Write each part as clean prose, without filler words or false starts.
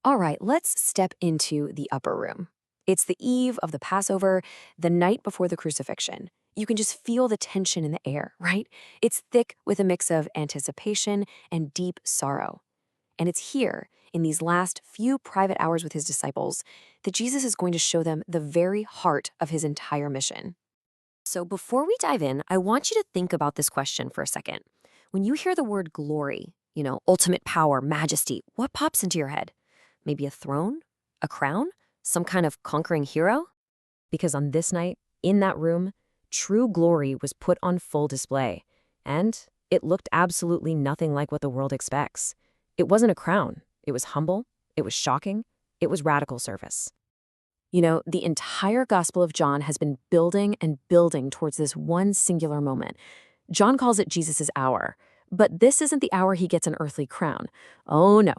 All right, let's step into the upper room. It's the eve of the Passover, the night before the crucifixion. You can just feel the tension in the air, right? It's thick with a mix of anticipation and deep sorrow. And it's here, in these last few private hours with his disciples, that Jesus is going to show them the very heart of his entire mission. So before we dive in, I want you to think about this question for a second. When you hear the word glory, ultimate power, majesty, what pops into your head? Maybe a throne? A crown? Some kind of conquering hero? Because on this night, in that room, true glory was put on full display. And it looked absolutely nothing like what the world expects. It wasn't a crown. It was humble. It was shocking. It was radical service. The entire Gospel of John has been building and building towards this one singular moment. John calls it Jesus' hour. But this isn't the hour he gets an earthly crown. Oh no.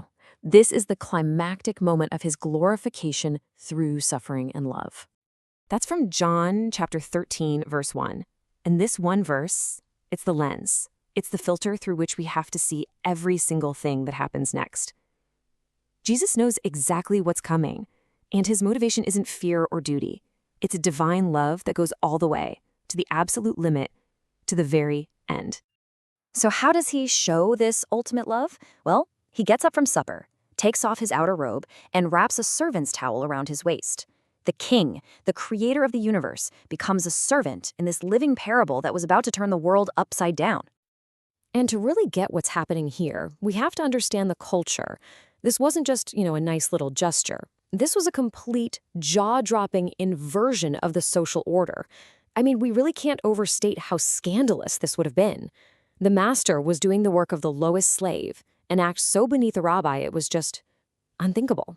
This is the climactic moment of his glorification through suffering and love. That's from John chapter 13, verse 1. And this one verse, it's the lens. It's the filter through which we have to see every single thing that happens next. Jesus knows exactly what's coming, and his motivation isn't fear or duty. It's a divine love that goes all the way, to the absolute limit, to the very end. So how does he show this ultimate love? Well, he gets up from supper, takes off his outer robe, and wraps a servant's towel around his waist. The king, the creator of the universe, becomes a servant in this living parable that was about to turn the world upside down. And to really get what's happening here, we have to understand the culture. This wasn't just, a nice little gesture. This was a complete, jaw-dropping inversion of the social order. I mean, we really can't overstate how scandalous this would have been. The master was doing the work of the lowest slave, an act so beneath a rabbi it was just unthinkable.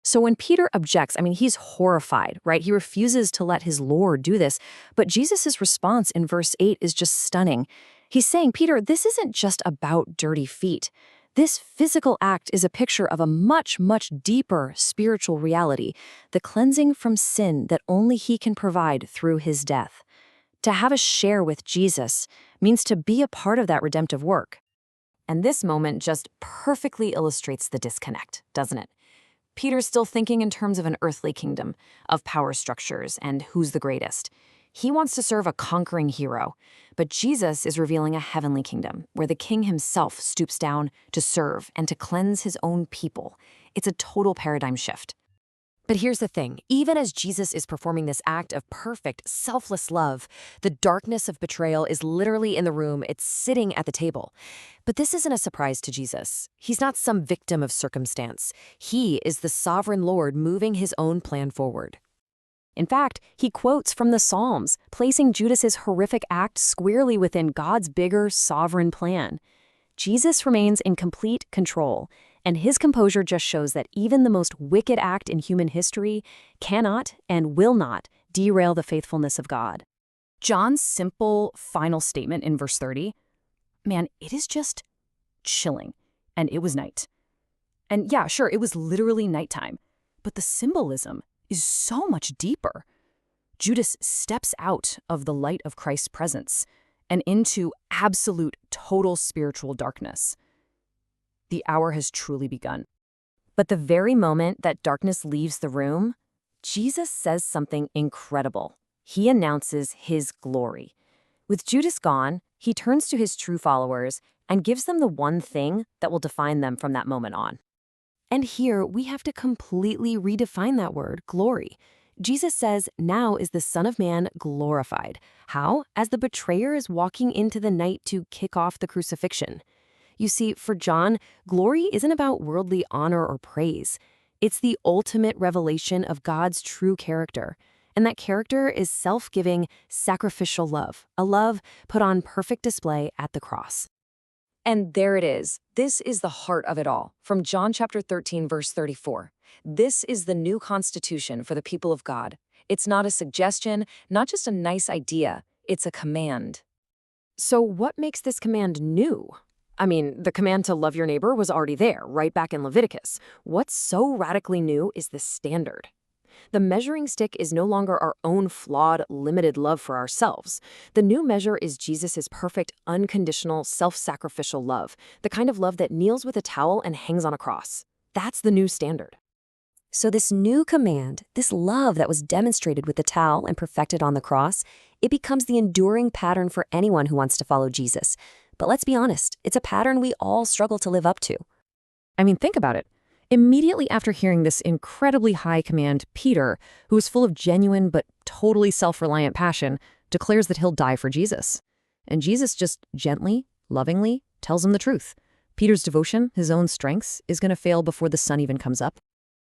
So when Peter objects, he's horrified, right? He refuses to let his Lord do this, but Jesus' response in verse 8 is just stunning. He's saying, Peter, this isn't just about dirty feet. This physical act is a picture of a much, much deeper spiritual reality, the cleansing from sin that only he can provide through his death. To have a share with Jesus means to be a part of that redemptive work. And this moment just perfectly illustrates the disconnect, doesn't it? Peter's still thinking in terms of an earthly kingdom, of power structures, and who's the greatest. He wants to serve a conquering hero, but Jesus is revealing a heavenly kingdom, where the king himself stoops down to serve and to cleanse his own people. It's a total paradigm shift. But here's the thing, even as Jesus is performing this act of perfect, selfless love, the darkness of betrayal is literally in the room, it's sitting at the table. But this isn't a surprise to Jesus. He's not some victim of circumstance. He is the sovereign Lord moving his own plan forward. In fact, he quotes from the Psalms, placing Judas's horrific act squarely within God's bigger, sovereign plan. Jesus remains in complete control, and his composure just shows that even the most wicked act in human history cannot and will not derail the faithfulness of God. John's simple final statement in verse 30, man, it is just chilling. And it was night. And yeah, sure, it was literally nighttime, but the symbolism is so much deeper. Judas steps out of the light of Christ's presence and into absolute, total spiritual darkness. The hour has truly begun. But the very moment that darkness leaves the room, Jesus says something incredible. He announces his glory. With Judas gone, he turns to his true followers and gives them the one thing that will define them from that moment on. And here, we have to completely redefine that word, glory. Jesus says, now is the Son of Man glorified. How? As the betrayer is walking into the night to kick off the crucifixion. You see, for John, glory isn't about worldly honor or praise. It's the ultimate revelation of God's true character. And that character is self-giving, sacrificial love, a love put on perfect display at the cross. And there it is. This is the heart of it all. From John chapter 13, verse 34. This is the new constitution for the people of God. It's not a suggestion, not just a nice idea. It's a command. So what makes this command new? The command to love your neighbor was already there, right back in Leviticus. What's so radically new is the standard. The measuring stick is no longer our own flawed, limited love for ourselves. The new measure is Jesus' perfect, unconditional, self-sacrificial love, the kind of love that kneels with a towel and hangs on a cross. That's the new standard. So this new command, this love that was demonstrated with the towel and perfected on the cross, it becomes the enduring pattern for anyone who wants to follow Jesus. But let's be honest, it's a pattern we all struggle to live up to. I mean, think about it. Immediately after hearing this incredibly high command, Peter, who is full of genuine but totally self-reliant passion, declares that he'll die for Jesus. And Jesus just gently, lovingly tells him the truth. Peter's devotion, his own strengths, is going to fail before the sun even comes up.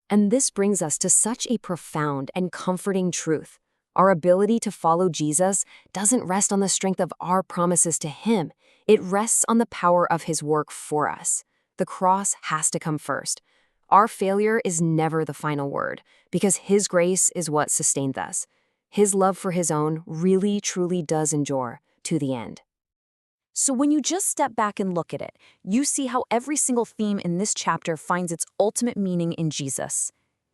And this brings us to such a profound and comforting truth. Our ability to follow Jesus doesn't rest on the strength of our promises to him. It rests on the power of his work for us. The cross has to come first. Our failure is never the final word, because his grace is what sustains us. His love for his own really, truly does endure to the end. So when you just step back and look at it, you see how every single theme in this chapter finds its ultimate meaning in Jesus.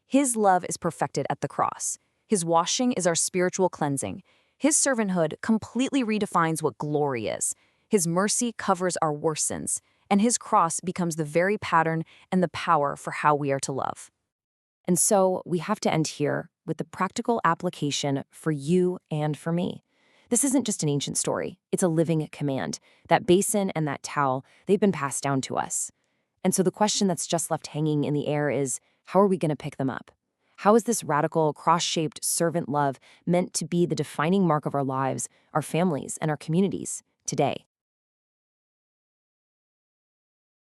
His love is perfected at the cross. His washing is our spiritual cleansing. His servanthood completely redefines what glory is. His mercy covers our worst sins, and his cross becomes the very pattern and the power for how we are to love. And so we have to end here with the practical application for you and for me. This isn't just an ancient story, it's a living command. That basin and that towel, they've been passed down to us. And so the question that's just left hanging in the air is, how are we going to pick them up? How is this radical, cross-shaped servant love meant to be the defining mark of our lives, our families, and our communities today?